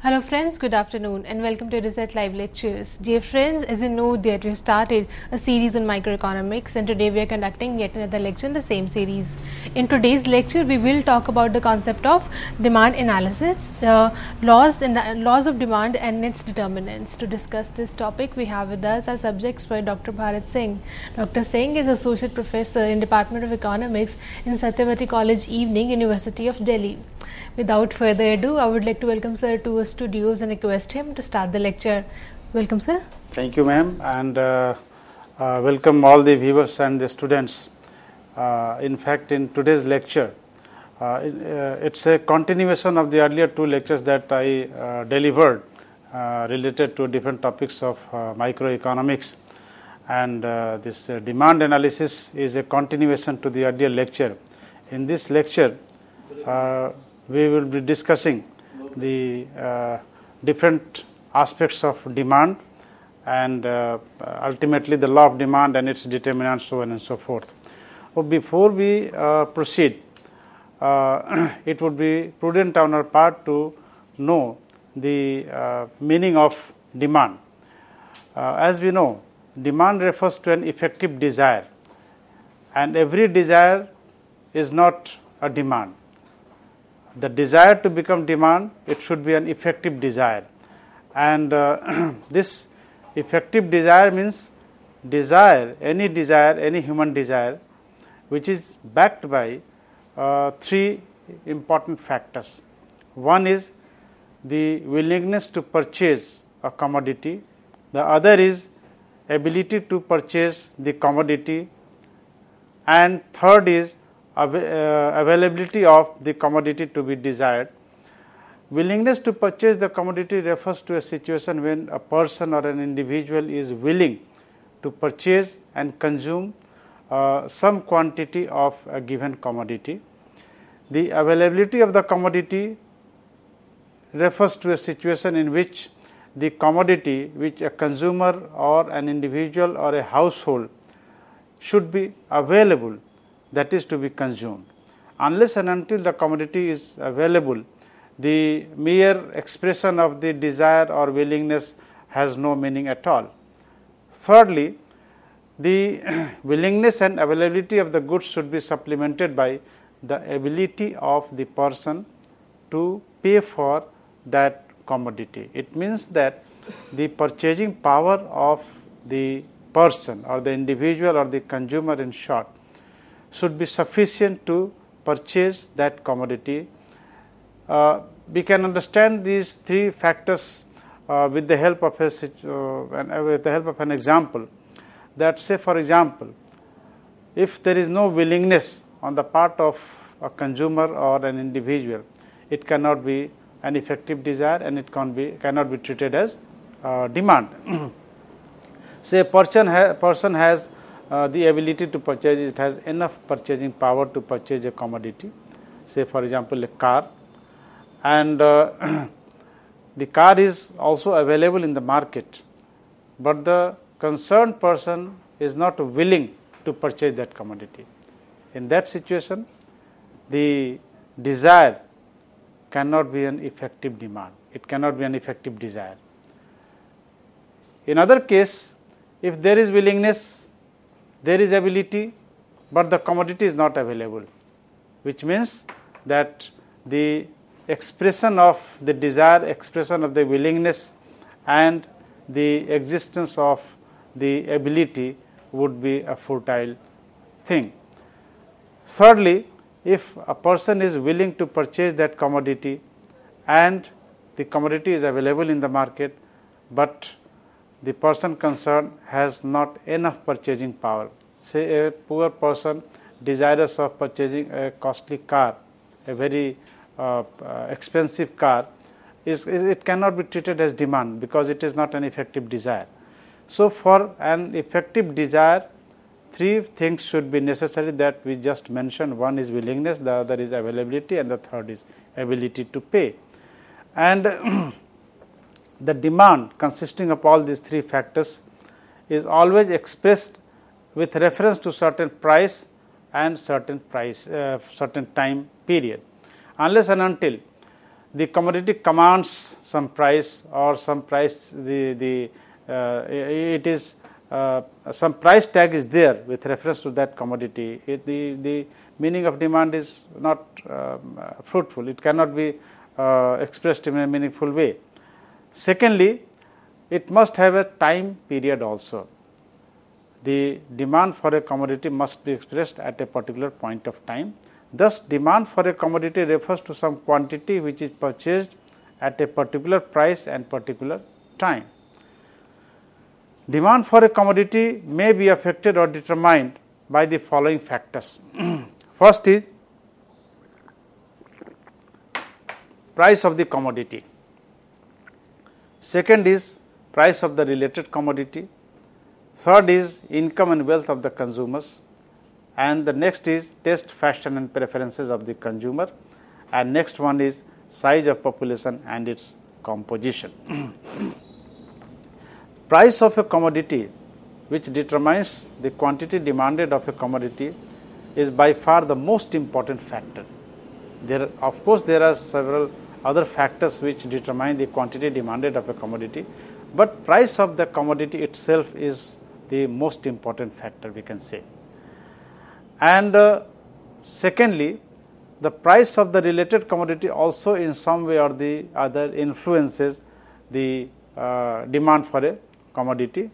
Hello friends, good afternoon and welcome to Reset Live Lectures. Dear friends, as you know that we have started a series on microeconomics, and today we are conducting yet another lecture in the same series. In today's lecture, we will talk about the concept of demand analysis, the laws of demand and its determinants. To discuss this topic, we have with us our subject expert Dr. Bharat Singh. Dr. Singh is Associate Professor in Department of Economics in Satyavati College, Evening, University of Delhi. Without further ado, I would like to welcome sir to our studios and request him to start the lecture. Welcome, sir. Thank you, ma'am, and welcome all the viewers and the students. In fact, in today's lecture, it's a continuation of the earlier two lectures that I delivered related to different topics of microeconomics, and this demand analysis is a continuation to the earlier lecture. In this lecture, we will be discussing the different aspects of demand and ultimately the law of demand and its determinants, so on and so forth. But before we proceed, it would be prudent on our part to know the meaning of demand. As we know, demand refers to an effective desire, and every desire is not a demand. The desire to become demand, it should be an effective desire, and this effective desire means any human desire which is backed by three important factors. One is the willingness to purchase a commodity, the other is ability to purchase the commodity, and third is availability of the commodity to be desired. Willingness to purchase the commodity refers to a situation when a person or an individual is willing to purchase and consume some quantity of a given commodity. The availability of the commodity refers to a situation in which the commodity which a consumer or an individual or a household should be available, that is to be consumed. Unless and until the commodity is available, the mere expression of the desire or willingness has no meaning at all. Thirdly, the willingness and availability of the goods should be supplemented by the ability of the person to pay for that commodity. It means that the purchasing power of the person or the individual or the consumer, in short, should be sufficient to purchase that commodity. We can understand these three factors with the help of an example. That, say for example, if there is no willingness on the part of a consumer or an individual, it cannot be an effective desire and it cannot be treated as demand. Say a person has the ability to purchase, it has enough purchasing power to purchase a commodity, say for example a car, and the car is also available in the market, but the concerned person is not willing to purchase that commodity. In that situation, the desire cannot be an effective demand, it cannot be an effective desire. In other case, if there is willingness, there is ability, but the commodity is not available, which means that the expression of the desire, expression of the willingness and the existence of the ability would be a futile thing. Thirdly, if a person is willing to purchase that commodity and the commodity is available in the market, but the person concerned has not enough purchasing power. Say a poor person desirous of purchasing a costly car, a very expensive car, it cannot be treated as demand because it is not an effective desire. So, for an effective desire, three things should be necessary that we just mentioned. One is willingness, the other is availability, and the third is ability to pay. And the demand consisting of all these three factors is always expressed with reference to certain price and certain time period. Unless and until the commodity commands some price, or some price some price tag is there with reference to that commodity, the meaning of demand is not fruitful. It cannot be expressed in a meaningful way. Secondly, it must have a time period also. The demand for a commodity must be expressed at a particular point of time. Thus, demand for a commodity refers to some quantity which is purchased at a particular price and particular time. Demand for a commodity may be affected or determined by the following factors. First is price of the commodity. Second is price of the related commodity. Third is income and wealth of the consumers, and the next is taste, fashion and preferences of the consumer, and next one is size of population and its composition. Price of a commodity, which determines the quantity demanded of a commodity, is by far the most important factor. Of course, there are several other factors which determine the quantity demanded of a commodity, but price of the commodity itself is the most important factor, we can say. And secondly, the price of the related commodity also in some way or the other influences the demand for a commodity.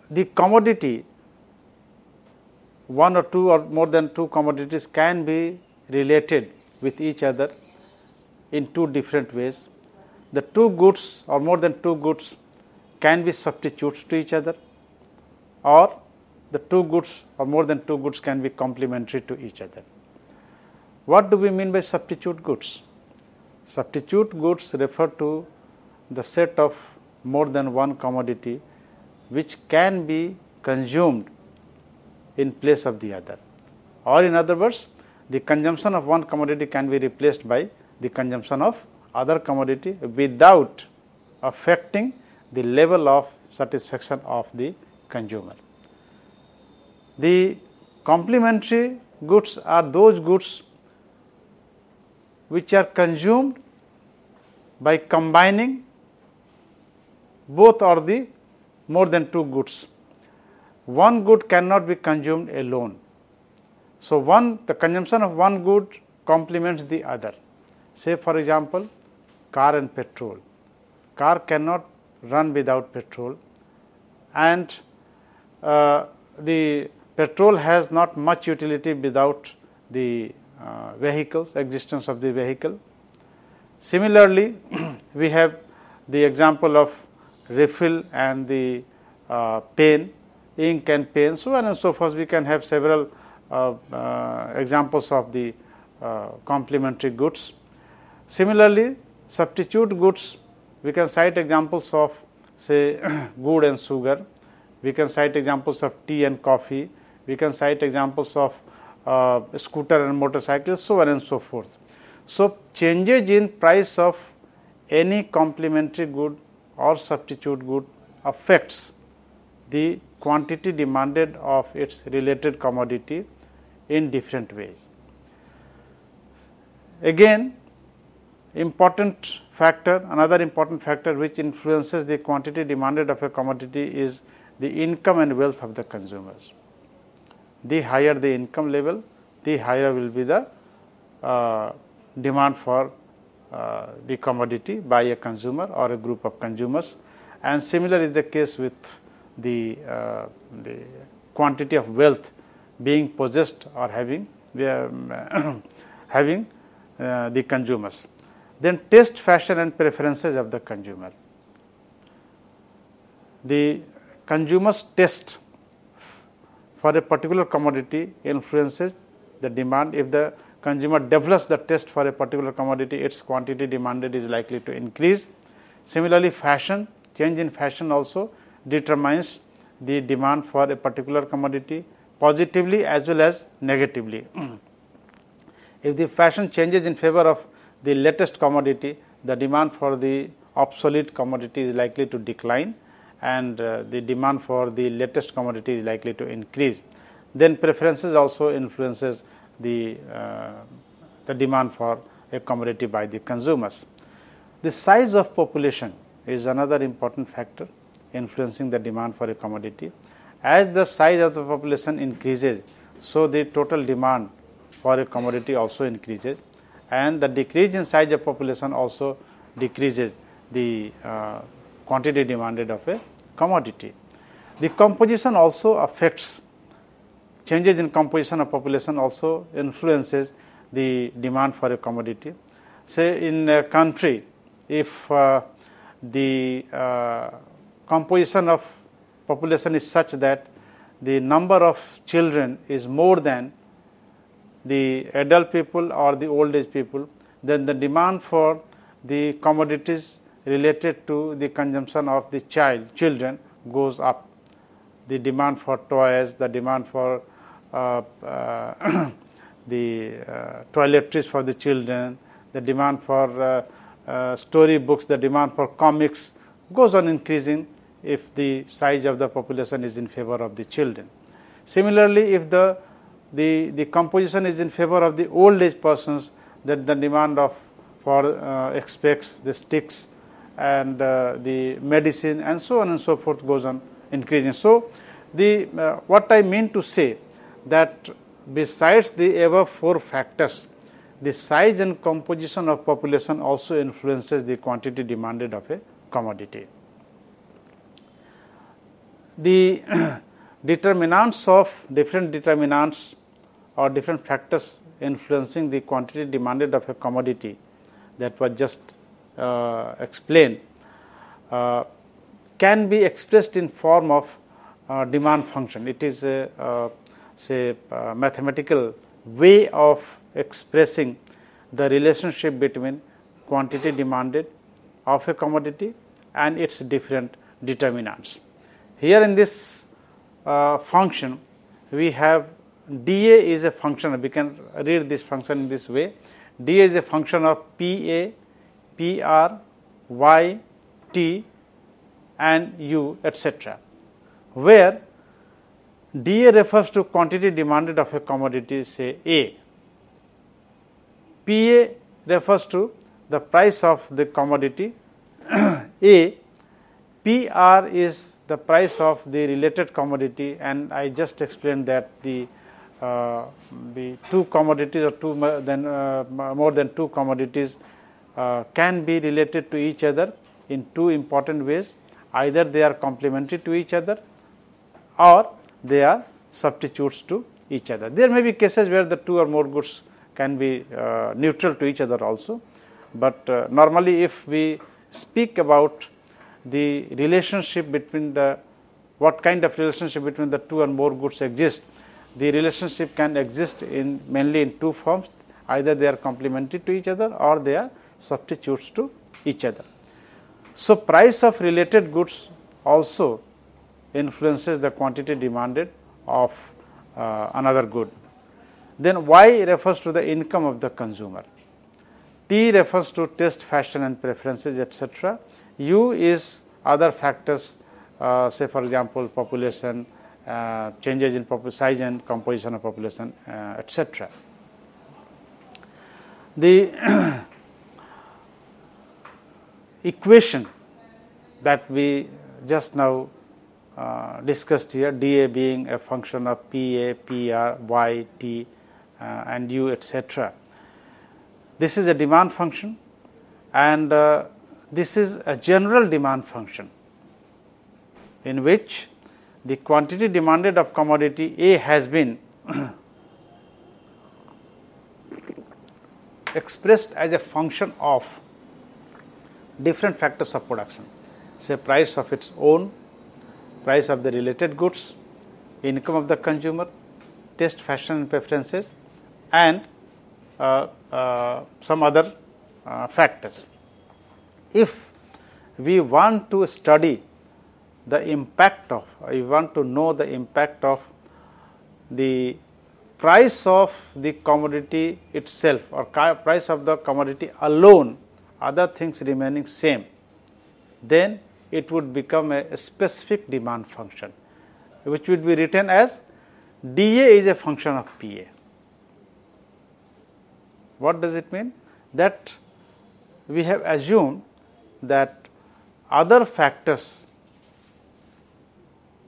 The commodity, one or two or more than two commodities can be related with each other in two different ways. The two goods or more than two goods can be substitutes to each other, or the two goods or more than two goods can be complementary to each other. What do we mean by substitute goods? Substitute goods refer to the set of more than one commodity which can be consumed in place of the other, or in other words, the consumption of one commodity can be replaced by the consumption of other commodity without affecting the level of satisfaction of the consumer. The complementary goods are those goods which are consumed by combining both or the more than two goods. One good cannot be consumed alone. So, the consumption of one good complements the other. Say for example, car and petrol. Car cannot run without petrol, and the petrol has not much utility without the existence of the vehicle. Similarly, we have the example of refill and the pen, ink and pen, so on and so forth. We can have several examples of the complementary goods. Similarly, substitute goods, we can cite examples of say wood and sugar, we can cite examples of tea and coffee, we can cite examples of scooter and motorcycles, so on and so forth. So, changes in price of any complementary good or substitute good affects the quantity demanded of its related commodity in different ways. Again, another important factor which influences the quantity demanded of a commodity is the income and wealth of the consumers. The higher the income level, the higher will be the demand for the commodity by a consumer or a group of consumers, and similar is the case with the quantity of wealth being possessed or having the consumers. Then taste, fashion and preferences of the consumer. The consumer's taste for a particular commodity influences the demand. If the consumer develops the taste for a particular commodity, its quantity demanded is likely to increase. Similarly, fashion, change in fashion also determines the demand for a particular commodity positively as well as negatively. If the fashion changes in favor of the latest commodity, the demand for the obsolete commodity is likely to decline, and the demand for the latest commodity is likely to increase. Then preferences also influences the demand for a commodity by the consumers. The size of population is another important factor influencing the demand for a commodity. As the size of the population increases, so the total demand for a commodity also increases, and the decrease in size of population also decreases the quantity demanded of a commodity. The composition also affects, changes in composition of population also influences the demand for a commodity. Say in a country, if the composition of population is such that the number of children is more than the adult people or the old age people, then the demand for the commodities related to the consumption of the children goes up. The demand for toys, the demand for the toiletries for the children, the demand for story books, the demand for comics goes on increasing if the size of the population is in favor of the children. Similarly, if the composition is in favor of the old age persons, that the demand for specs, the sticks, and the medicine, and so on and so forth goes on increasing. So, what I mean to say that besides the above four factors, the size and composition of population also influences the quantity demanded of a commodity. The determinants of different determinants or different factors influencing the quantity demanded of a commodity that was just explained can be expressed in form of demand function. It is a mathematical way of expressing the relationship between quantity demanded of a commodity and its different determinants. Here in this function, we have dA is a function, we can read this function in this way. dA is a function of PA, PR, Y, T and U, etc., where dA refers to quantity demanded of a commodity, say A. PA refers to the price of the commodity A. PR is the price of the related commodity, and I just explained that the two commodities or more than two commodities can be related to each other in two important ways. Either they are complementary to each other or they are substitutes to each other. There may be cases where the two or more goods can be neutral to each other also, but normally if we speak about the relationship between what kind of relationship between the two or more goods exist, the relationship can exist mainly in two forms. Either they are complementary to each other or they are substitutes to each other. So, price of related goods also influences the quantity demanded of another good. Then Y refers to the income of the consumer. T refers to taste, fashion and preferences, etc. U is other factors, say for example population, changes in size and composition of population, etc. The equation that we just now discussed here, dA being a function of PA, PR, Y, T and U, etc. This is a demand function, and this is a general demand function in which the quantity demanded of commodity A has been expressed as a function of different factors of production, say price of its own, price of the related goods, income of the consumer, taste, fashion and preferences, and some other factors. If we want to study the impact of, you want to know the impact of the price of the commodity itself or price of the commodity alone, other things remaining same, then it would become a specific demand function, which would be written as dA is a function of PA. What does it mean? That we have assumed that other factors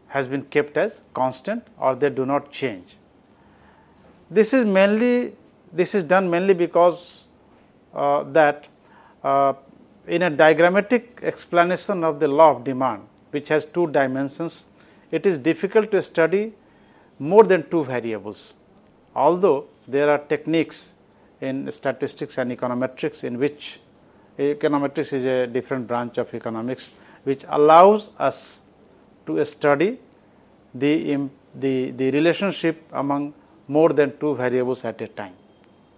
has been kept as constant or they do not change. This is done mainly because that in a diagrammatic explanation of the law of demand, which has two dimensions, it is difficult to study more than two variables. Although there are techniques in statistics and econometrics in which econometrics is a different branch of economics, which allows us to study the relationship among more than two variables at a time,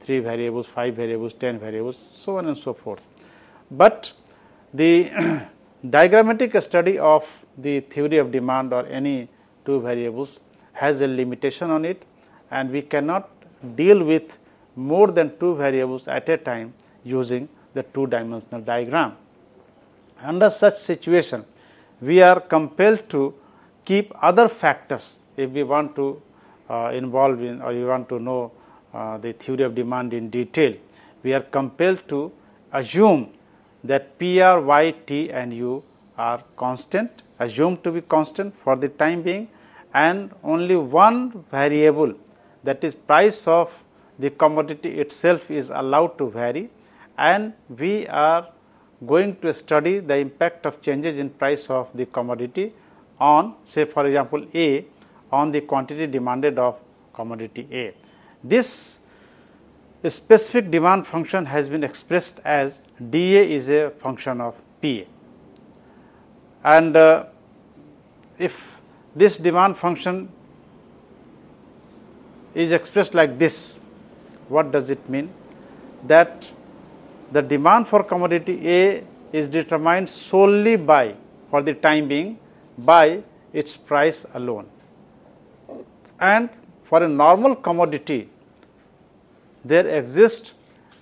3 variables, 5 variables, 10 variables, so on and so forth. But the diagrammatic study of the theory of demand or any two variables has a limitation on it, and we cannot deal with more than two variables at a time using the two-dimensional diagram. Under such situation, we are compelled to keep other factors if we want to involve in or you want to know the theory of demand in detail. We are compelled to assume that PR, Y, T and U are constant, assumed to be constant for the time being, and only one variable, that is price of the commodity itself, is allowed to vary, and we are going to study the impact of changes in price of the commodity on, say for example, A, on the quantity demanded of commodity A. This specific demand function has been expressed as dA is a function of PA, and if this demand function is expressed like this, what does it mean? That the demand for commodity A is determined solely by, for the time being, by its price alone, and for a normal commodity there exists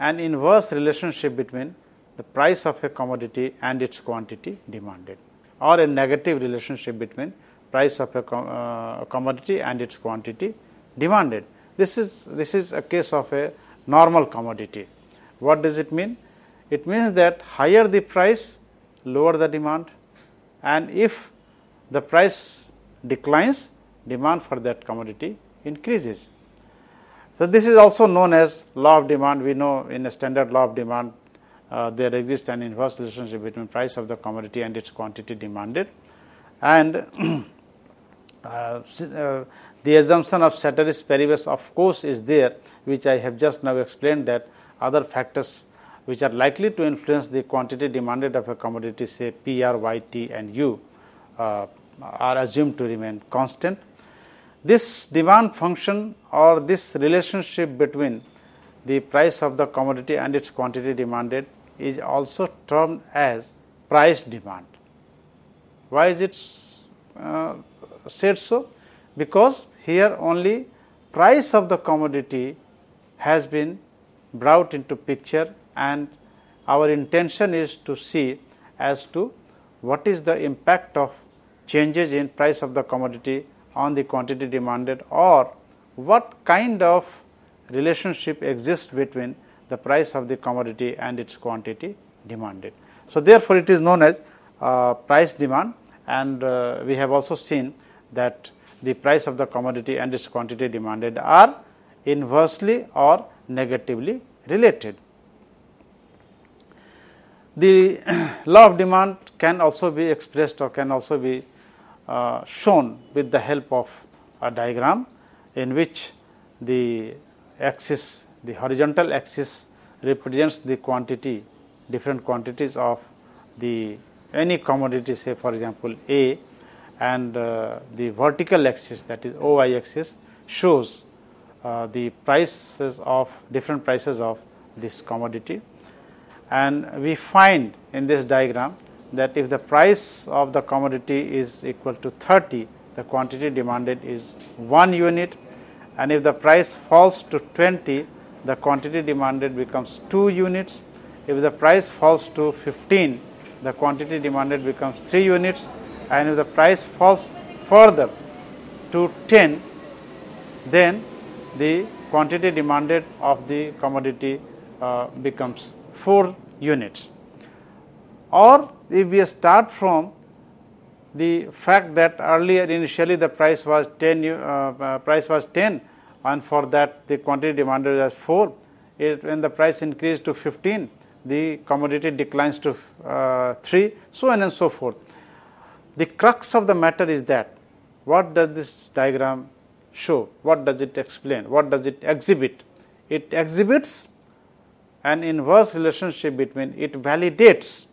an inverse relationship between the price of a commodity and its quantity demanded, or a negative relationship between price of a commodity and its quantity demanded. This is a case of a normal commodity. What does it mean? It means that higher the price, lower the demand, and if the price declines, demand for that commodity increases. So, this is also known as law of demand. We know in a standard law of demand there exists an inverse relationship between price of the commodity and its quantity demanded, and the assumption of ceteris paribus of course is there, which I have just now explained, that other factors which are likely to influence the quantity demanded of a commodity, say PR, Y, T and U, are assumed to remain constant. This demand function or this relationship between the price of the commodity and its quantity demanded is also termed as price demand. Why is it said so? Because here only price of the commodity has been brought into picture, and our intention is to see as to what is the impact of changes in price of the commodity on the quantity demanded, or what kind of relationship exists between the price of the commodity and its quantity demanded. So, therefore, it is known as price demand, and we have also seen that the price of the commodity and its quantity demanded are inversely or negatively related. The law of demand can also be expressed or can also be shown with the help of a diagram in which the axis, the horizontal axis represents the quantity, different quantities of the any commodity, say for example A, and the vertical axis, that is OY axis, shows the prices of different prices of this commodity. And we find in this diagram that if the price of the commodity is equal to 30, the quantity demanded is 1 unit, and if the price falls to 20, the quantity demanded becomes 2 units. If the price falls to 15, the quantity demanded becomes 3 units, and if the price falls further to 10, then the quantity demanded of the commodity becomes 4 units. Or if we start from the fact that earlier initially the price was 10, and for that the quantity demanded was 4. When the price increased to 15, the commodity declines to 3, so on and so forth. The crux of the matter is that what does this diagram show? What does it explain? What does it exhibit? It exhibits an inverse relationship between, it validates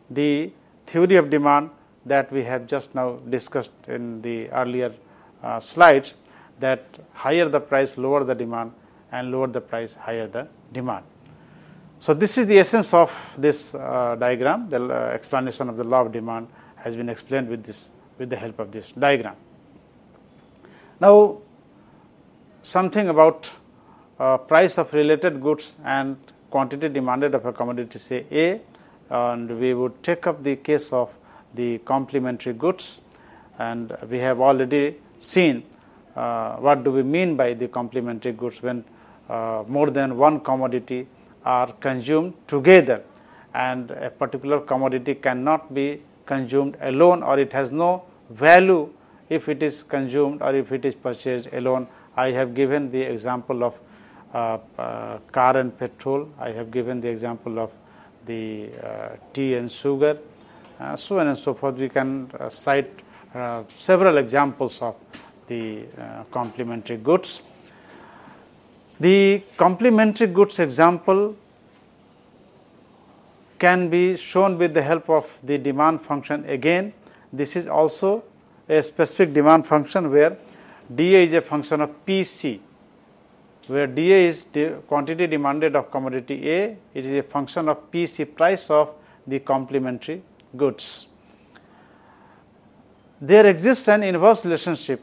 the theory of demand that we have just now discussed in the earlier slides, that higher the price, lower the demand, and lower the price, higher the demand. So, this is the essence of this diagram. The explanation of the law of demand has been explained with the help of this diagram. Now, something about price of related goods and quantity demanded of a commodity, say A, and we would take up the case of the complementary goods, and we have already seen what do we mean by the complementary goods when more than one commodity are consumed together, and a particular commodity cannot be consumed alone, or it has no value if it is consumed or if it is purchased alone. I have given the example of car and petrol. I have given the example of the tea and sugar, so on and so forth. We can cite several examples of the complementary goods. The complementary goods example can be shown with the help of the demand function again. This is also a specific demand function where dA is a function of PC, where dA is the quantity demanded of commodity A, it is a function of PC, price of the complementary goods. There exists an inverse relationship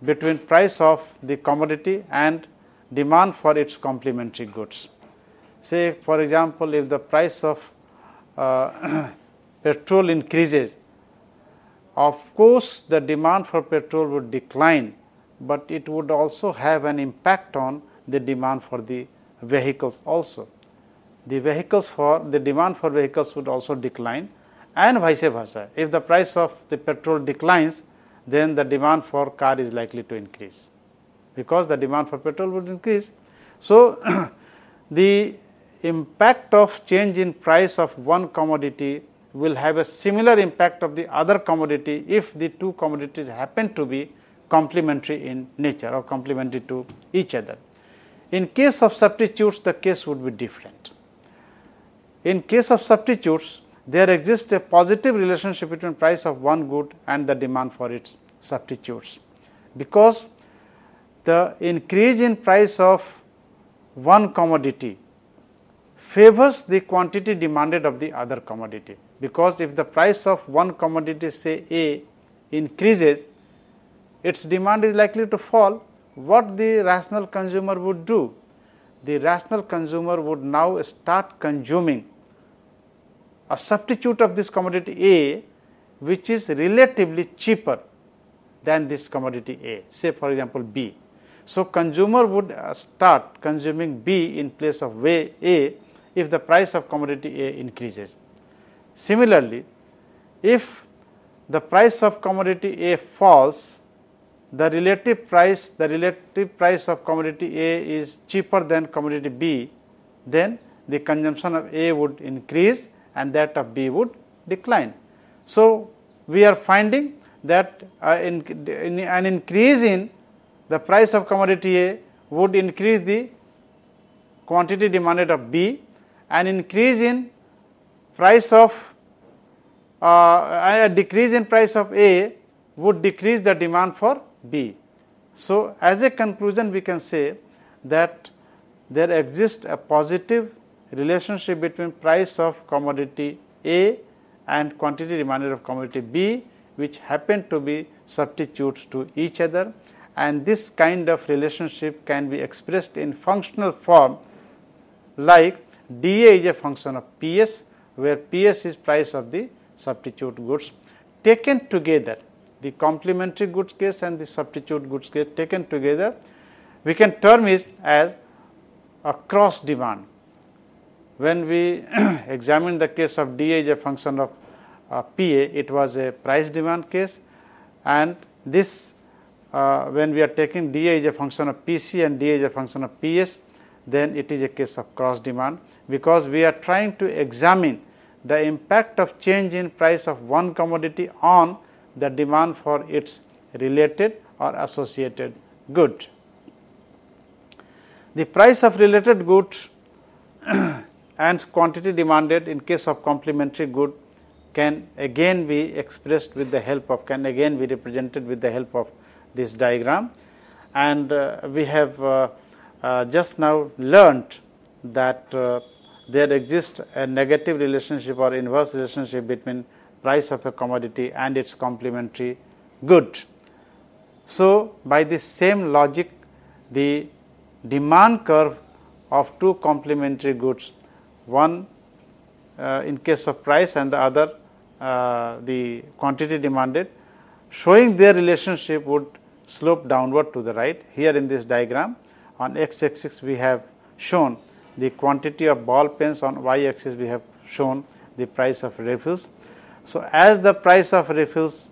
between price of the commodity and demand for its complementary goods. Say, for example, if the price of petrol increases, of course, the demand for petrol would decline, but it would also have an impact on the demand for the vehicles also. The demand for vehicles would also decline, and vice versa. If the price of the petrol declines, then the demand for car is likely to increase, because the demand for petrol would increase. So, the impact of change in price of one commodity will have a similar impact of the other commodity if the two commodities happen to be complementary in nature or complementary to each other. In case of substitutes, the case would be different. In case of substitutes, there exists a positive relationship between price of one good and the demand for its substitutes, because the increase in price of one commodity favors the quantity demanded of the other commodity, because if the price of one commodity, say A, increases, its demand is likely to fall. What the rational consumer would do? The rational consumer would now start consuming a substitute of this commodity A, which is relatively cheaper than this commodity A, say for example B. So, consumer would start consuming B in place of A if the price of commodity A increases. Similarly, if the price of commodity A falls, the relative price of commodity A is cheaper than commodity B, then the consumption of A would increase and that of B would decline. So, we are finding that an increase in the price of commodity A would increase the quantity demanded of B, and increase in price of a decrease in price of A would decrease the demand for B. So, as a conclusion, we can say that there exists a positive relationship between price of commodity A and quantity demanded of commodity B, which happen to be substitutes to each other, and this kind of relationship can be expressed in functional form like dA is a function of PS, where PS is price of the substitute goods. Taken together, the complementary goods case and the substitute goods case taken together, we can term it as a cross demand. When we examine the case of dA is a function of PA, it was a price demand case, and this when we are taking dA is a function of PC and dA is a function of PS, then it is a case of cross demand, because we are trying to examine the impact of change in price of one commodity on the demand for its related or associated good. The price of related goods and quantity demanded in case of complementary good can again be expressed with the help of, can again be represented with the help of this diagram, and we have just now learnt that there exists a negative relationship or inverse relationship between price of a commodity and its complementary good. So, by this same logic, the demand curve of two complementary goods, one in case of price and the other the quantity demanded, showing their relationship would slope downward to the right. Here in this diagram, on x axis we have shown the quantity of ball pens, on y axis we have shown the price of refills. So, as the price of refills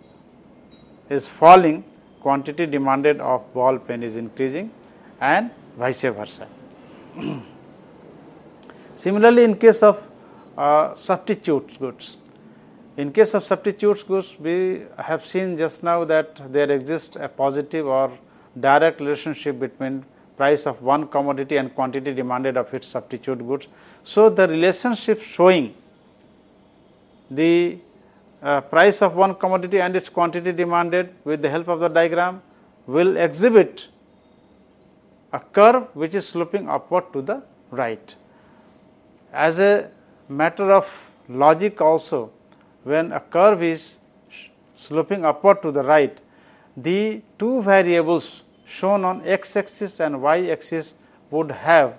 is falling, quantity demanded of ball pen is increasing and vice versa. Similarly, in case of substitute goods, in case of substitute goods, we have seen just now that there exists a positive or direct relationship between price of one commodity and quantity demanded of its substitute goods. So, the relationship showing the price of one commodity and its quantity demanded with the help of the diagram will exhibit a curve which is sloping upward to the right. As a matter of logic also, when a curve is sloping upward to the right, the two variables shown on x axis and y axis would have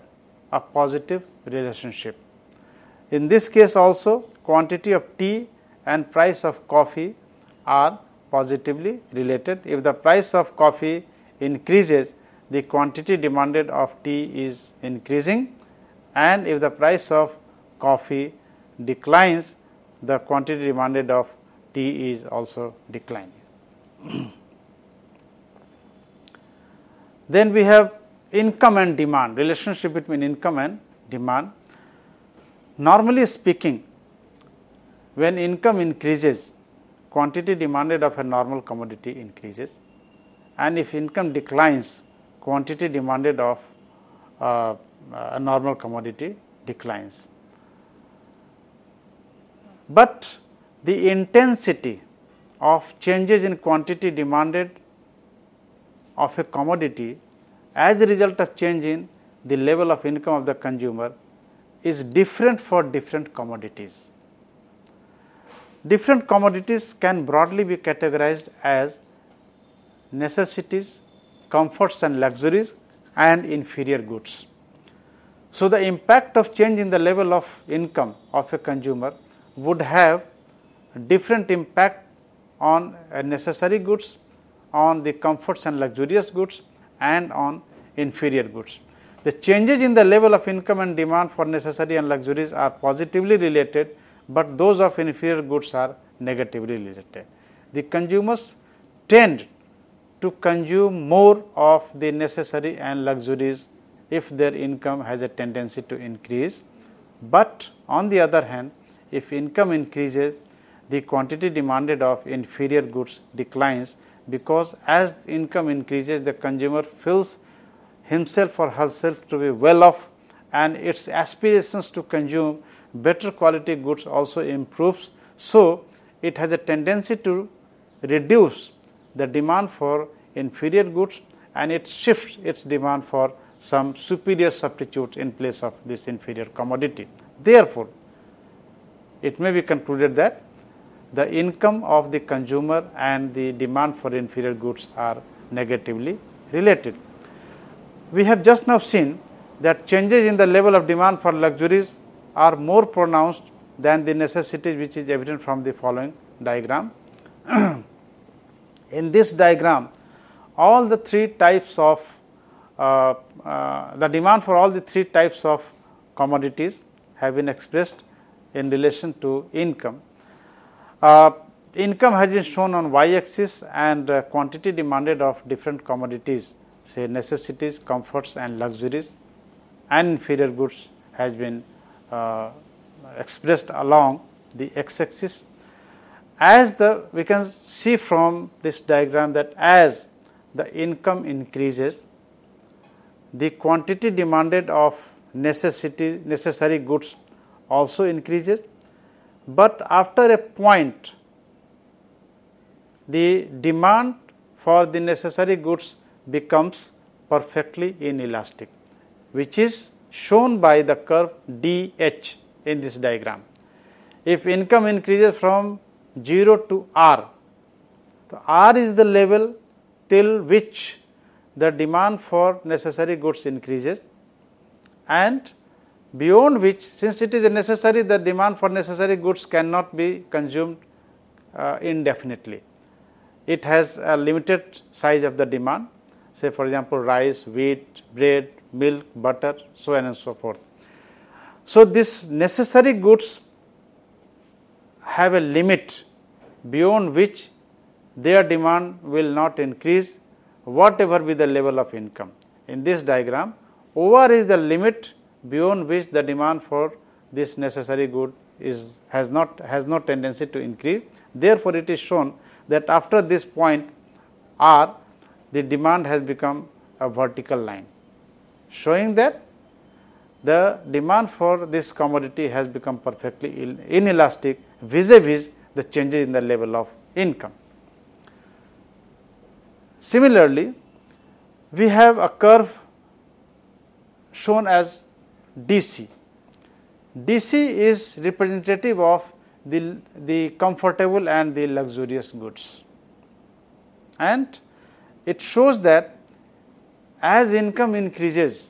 a positive relationship. In this case also, quantity of tea and price of coffee are positively related. If the price of coffee increases, the quantity demanded of tea is increasing, and if the price of coffee declines, the quantity demanded of tea is also declining. Then we have income and demand, relationship between income and demand. Normally speaking, when income increases, quantity demanded of a normal commodity increases, and if income declines, quantity demanded of a normal commodity declines. But the intensity of changes in quantity demanded of a commodity as a result of change in the level of income of the consumer is different for different commodities. Different commodities can broadly be categorized as necessities, comforts and luxuries, and inferior goods. So, the impact of change in the level of income of a consumer would have different impact on necessary goods, on the comforts and luxurious goods, and on inferior goods. The changes in the level of income and demand for necessary and luxuries are positively related, but those of inferior goods are negatively related. The consumers tend to consume more of the necessary and luxuries if their income has a tendency to increase, but on the other hand, if income increases, the quantity demanded of inferior goods declines, because as income increases, the consumer feels himself or herself to be well off, and its aspirations to consume better quality goods also improves. So, it has a tendency to reduce the demand for inferior goods, and it shifts its demand for some superior substitutes in place of this inferior commodity. Therefore, it may be concluded that the income of the consumer and the demand for inferior goods are negatively related. We have just now seen that changes in the level of demand for luxuries are more pronounced than the necessities, which is evident from the following diagram. In this diagram, all the three types of the demand for all the three types of commodities have been expressed in relation to income. Income has been shown on y-axis, and quantity demanded of different commodities, say necessities, comforts and luxuries and inferior goods, has been expressed along the x-axis. As we can see from this diagram that as the income increases, the quantity demanded of necessary goods also increases, but after a point the demand for the necessary goods becomes perfectly inelastic, which is shown by the curve DH in this diagram. If income increases from 0 to R, so R is the level till which the demand for necessary goods increases, and beyond which, since it is a necessary, the demand for necessary goods cannot be consumed indefinitely. It has a limited size of the demand, say for example rice, wheat, bread, milk, butter, so on and so forth. So, this necessary goods have a limit beyond which their demand will not increase whatever be the level of income. In this diagram, OR is the limit beyond which the demand for this necessary good has no tendency to increase. Therefore, it is shown that after this point R, the demand has become a vertical line, showing that the demand for this commodity has become perfectly inelastic vis-a-vis the changes in the level of income. Similarly, we have a curve shown as DC. DC is representative of the comfortable and the luxurious goods, and it shows that as income increases,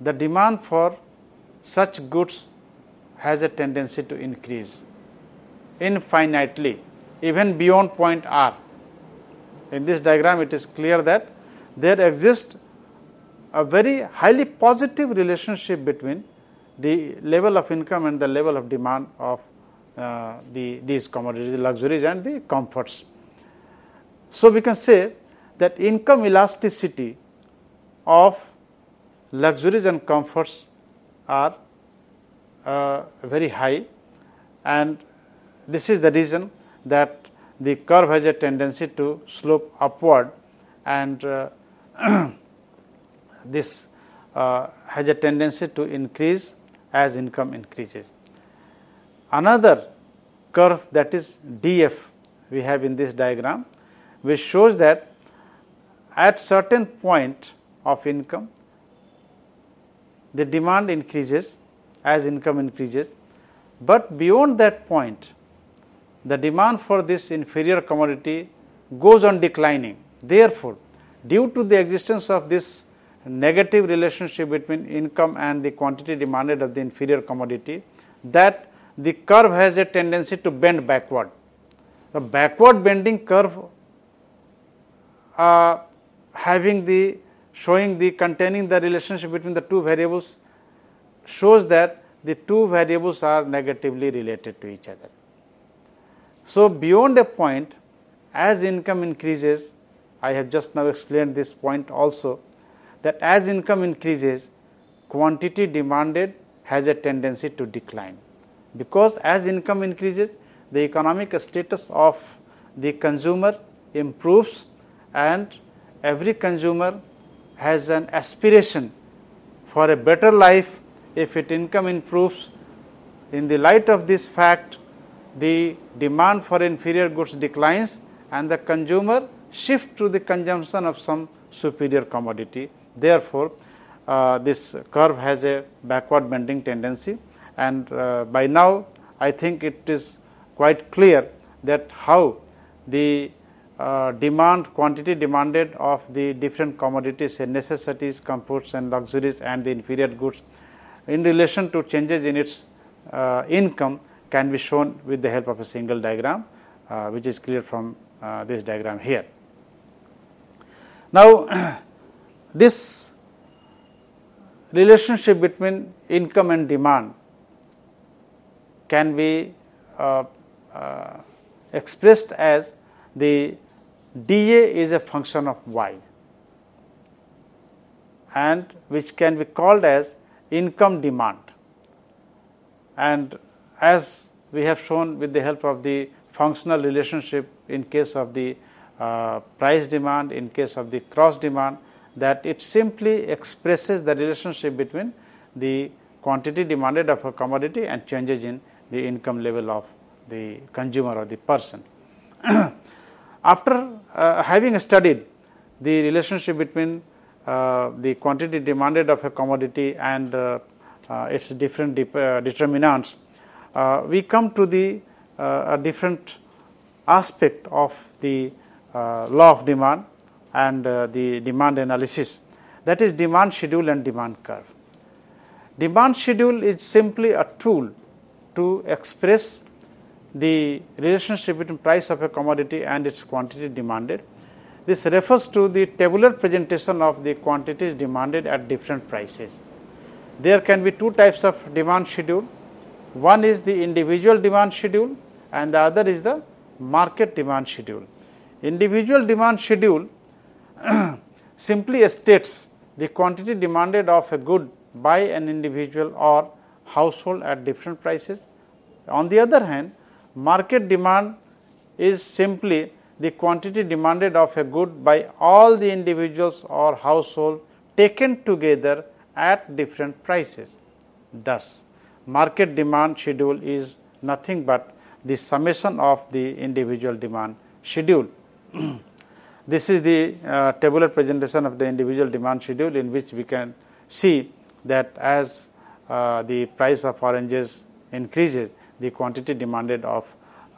the demand for such goods has a tendency to increase infinitely, even beyond point R. In this diagram, it is clear that there exists a very highly positive relationship between the level of income and the level of demand of these commodities, the luxuries and the comforts. So, we can say that income elasticity of luxuries and comforts are very high, and this is the reason that the curve has a tendency to slope upward, and this has a tendency to increase as income increases. Another curve, that is DF, we have in this diagram, which shows that at certain point of income, the demand increases as income increases, but beyond that point, the demand for this inferior commodity goes on declining. Therefore, due to the existence of this negative relationship between income and the quantity demanded of the inferior commodity, that the curve has a tendency to bend backward. The backward bending curve containing the relationship between the two variables shows that the two variables are negatively related to each other. So, beyond a point, as income increases, I have just now explained this point also, that as income increases, quantity demanded has a tendency to decline, because as income increases, the economic status of the consumer improves, and every consumer has an aspiration for a better life. If its income improves, in the light of this fact, the demand for inferior goods declines and the consumer shifts to the consumption of some superior commodity. Therefore, this curve has a backward bending tendency, and by now I think it is quite clear that how the quantity demanded of the different commodities and necessities, comforts and luxuries and the inferior goods in relation to changes in its income can be shown with the help of a single diagram, which is clear from this diagram here. Now, this relationship between income and demand can be expressed as the dA is a function of y, and which can be called as income demand. And as we have shown with the help of the functional relationship in case of the price demand, in case of the cross demand, that it simply expresses the relationship between the quantity demanded of a commodity and changes in the income level of the consumer or the person. After having studied the relationship between the quantity demanded of a commodity and its different determinants, we come to the a different aspect of the law of demand and the demand analysis, that is demand schedule and demand curve. Demand schedule is simply a tool to express the relationship between price of a commodity and its quantity demanded. This refers to the tabular presentation of the quantities demanded at different prices. There can be two types of demand schedule. One is the individual demand schedule and the other is the market demand schedule. Individual demand schedule simply states the quantity demanded of a good by an individual or household at different prices. On the other hand, market demand is simply the quantity demanded of a good by all the individuals or household taken together at different prices. Thus, market demand schedule is nothing but the summation of the individual demand schedule. This is the tabular presentation of the individual demand schedule, in which we can see that as the price of oranges increases, the quantity demanded of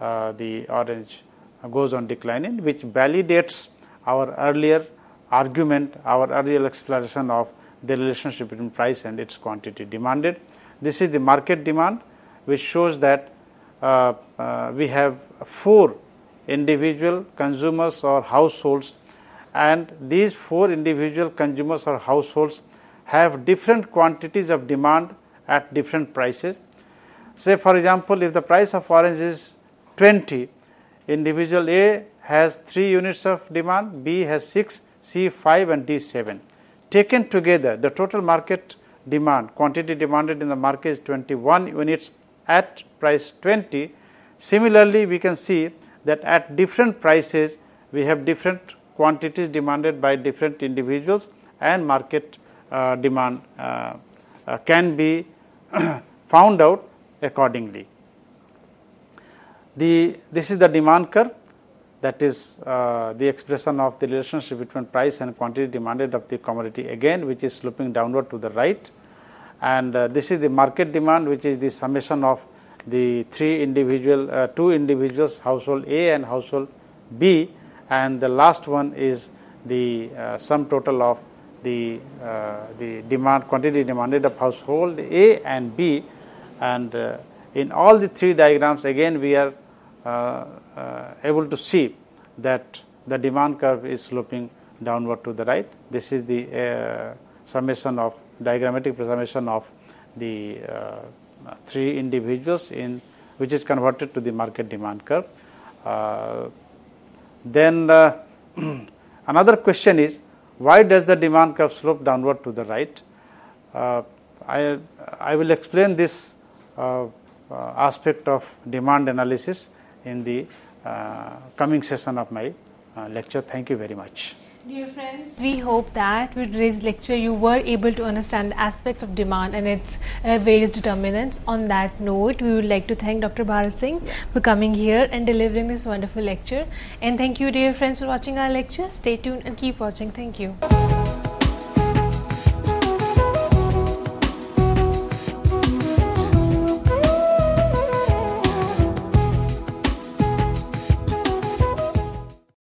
the orange goes on declining, which validates our earlier argument, our earlier explanation of the relationship between price and its quantity demanded. This is the market demand, which shows that we have 4 individual consumers or households, and these 4 individual consumers or households have different quantities of demand at different prices. Say for example, if the price of orange is 20, individual A has 3 units of demand, B has 6, C 5 and D 7. Taken together, the total market demand, quantity demanded in the market is 21 units at price 20. Similarly, we can see that at different prices, we have different quantities demanded by different individuals, and market demand can be found out accordingly. This is the demand curve, that is the expression of the relationship between price and quantity demanded of the commodity, again which is sloping downward to the right, and this is the market demand, which is the summation of the 2 individuals, household A and household B, and the last one is the sum total of the quantity demanded of household A and B, and in all the 3 diagrams again we are able to see that the demand curve is sloping downward to the right. This is the summation of diagrammatic summation of the 3 individuals, in which is converted to the market demand curve. Then another question is, why does the demand curve slope downward to the right? I will explain this aspect of demand analysis in the coming session of my lecture. Thank you very much. Dear friends, we hope that with today's lecture you were able to understand aspects of demand and its various determinants. On that note, we would like to thank Dr. Bharat Singh for coming here and delivering this wonderful lecture. And thank you, dear friends, for watching our lecture. Stay tuned and keep watching. Thank you.